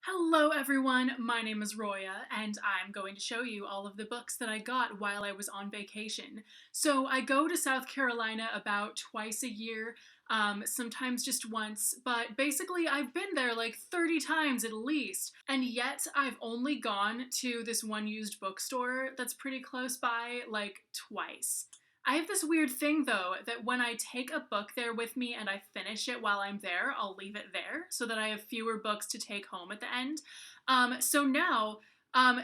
Hello everyone, my name is Roya, and I'm going to show you all of the books that I got while I was on vacation. So I go to South Carolina about twice a year, sometimes just once, but basically I've been there like 30 times at least, and yet I've only gone to this one used bookstore that's pretty close by like twice. I have this weird thing though that when I take a book there with me and I finish it while I'm there, I'll leave it there so that I have fewer books to take home at the end. So now,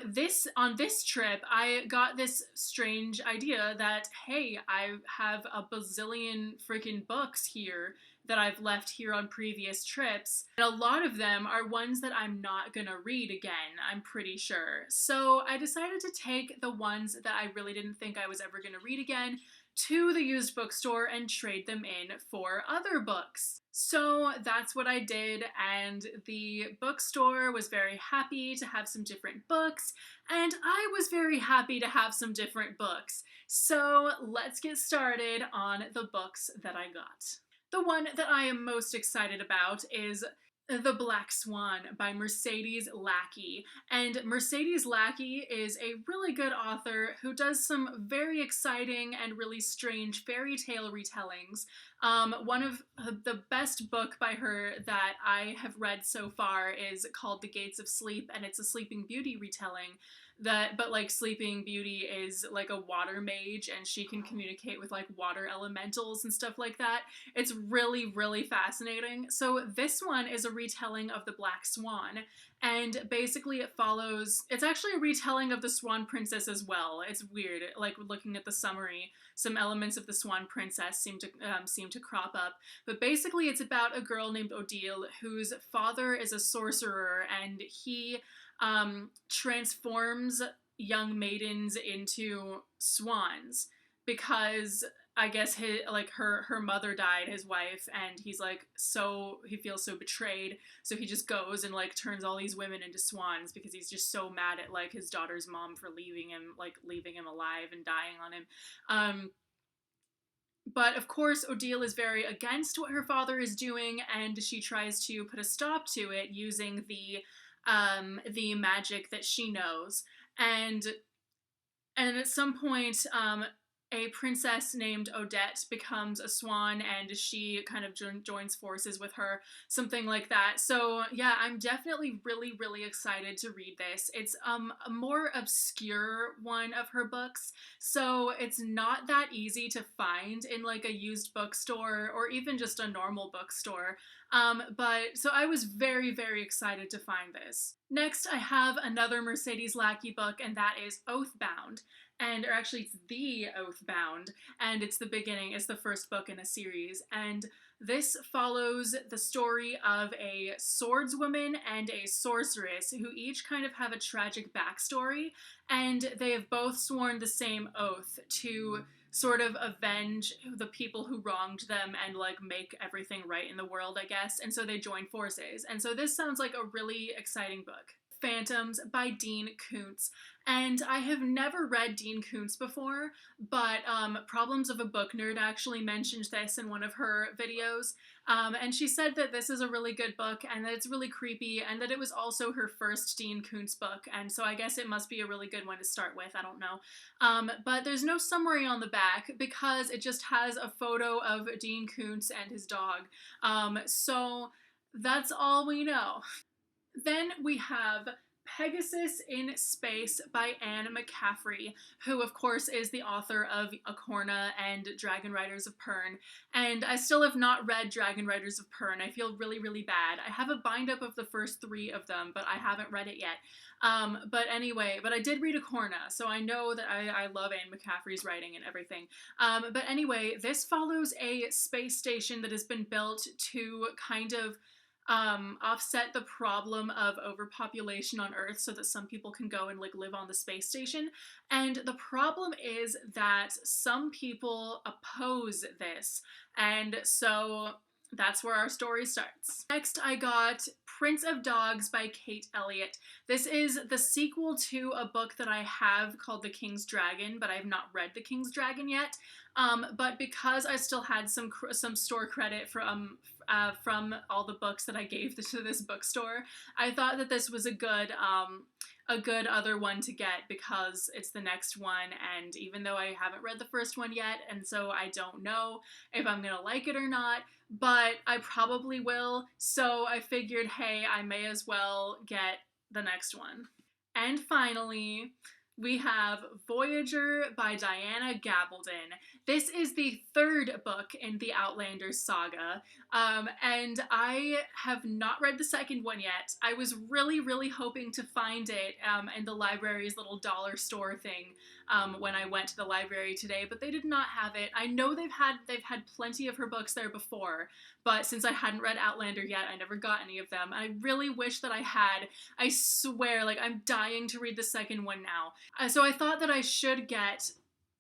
this trip, I got this strange idea that hey, I have a bazillion freaking books here that I've left here on previous trips. And a lot of them are ones that I'm not gonna read again, I'm pretty sure. So I decided to take the ones that I really didn't think I was ever gonna read again to the used bookstore and trade them in for other books. So that's what I did, and the bookstore was very happy to have some different books, and I was very happy to have some different books. So let's get started on the books that I got. The one that I am most excited about is The Black Swan by Mercedes Lackey. And Mercedes Lackey is a really good author who does some very exciting and really strange fairy tale retellings. One of the best book by her that I have read so far is called The Gates of Sleep, and it's a Sleeping Beauty retelling. But like Sleeping Beauty is like a water mage and she can communicate with like water elementals and stuff like that. It's really, really fascinating. So this one is a retelling of The Black Swan, and basically it's actually a retelling of the Swan Princess as well. It's weird, like looking at the summary, some elements of the Swan Princess seem to crop up, but basically it's about a girl named Odile whose father is a sorcerer, and he transforms young maidens into swans because I guess her mother died, his wife, and he feels so betrayed, so he just goes and like turns all these women into swans because he's just so mad at like his daughter's mom for leaving him alive and dying on him. But of course, Odile is very against what her father is doing, and she tries to put a stop to it using the magic that she knows. And at some point, a princess named Odette becomes a swan, and she kind of joins forces with her, something like that. So yeah, I'm definitely really, really excited to read this. It's a more obscure one of her books, so it's not that easy to find in like a used bookstore or even just a normal bookstore. But so I was very, very excited to find this. Next, I have another Mercedes Lackey book, and that is Oathbound. Or actually, it's The Oathbound, and it's the first book in a series. And this follows the story of a swordswoman and a sorceress who each kind of have a tragic backstory, and they have both sworn the same oath to sort of avenge the people who wronged them and like make everything right in the world, I guess. And so they join forces. And so this sounds like a really exciting book. Phantoms by Dean Koontz. And I have never read Dean Koontz before, but Problems of a Book Nerd actually mentioned this in one of her videos. And she said that this is a really good book and that it's really creepy and that it was also her first Dean Koontz book. And so I guess it must be a really good one to start with. I don't know. But there's no summary on the back because it just has a photo of Dean Koontz and his dog. So that's all we know. Then we have Pegasus in Space by Anne McCaffrey, who of course is the author of Acorna and Dragon Riders of Pern. And I still have not read Dragon Riders of Pern. I feel really, really bad. I have a bind-up of the first 3 of them, but I haven't read it yet. But I did read Acorna, so I know that I love Anne McCaffrey's writing and everything. But anyway, this follows a space station that has been built to kind of offset the problem of overpopulation on Earth so that some people can go and like live on the space station. And the problem is that some people oppose this. And so that's where our story starts. Next, I got Prince of Dogs by Kate Elliott. This is the sequel to a book that I have called The King's Dragon, but I've not read The King's Dragon yet. But because I still had some store credit from all the books that I gave to this bookstore, I thought that this was a good other one to get because it's the next one, and even though I haven't read the first one yet, and so I don't know if I'm gonna like it or not, but I probably will, so I figured, hey, I may as well get the next one. And finally, we have Voyager by Diana Gabaldon. This is the third book in the Outlanders saga, and I have not read the second one yet. I was really, really hoping to find it in the library's little dollar store thing when I went to the library today, but they did not have it. I know they've had plenty of her books there before, but since I hadn't read Outlander yet, I never got any of them. I really wish that I had. I swear, like, I'm dying to read the second one now. So I thought that I should get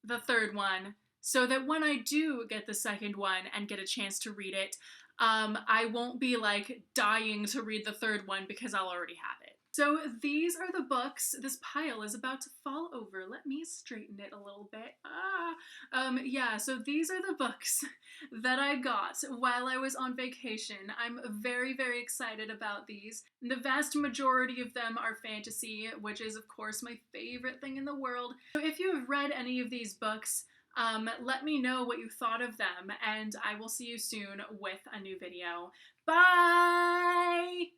the third one so that when I do get the second one and get a chance to read it, I won't be like dying to read the third one because I'll already have it. So these are the books. This pile is about to fall over. Let me straighten it a little bit. Yeah, so these are the books that I got while I was on vacation. I'm very, very excited about these. The vast majority of them are fantasy, which is, of course, my favorite thing in the world. So if you have read any of these books, let me know what you thought of them, and I will see you soon with a new video. Bye!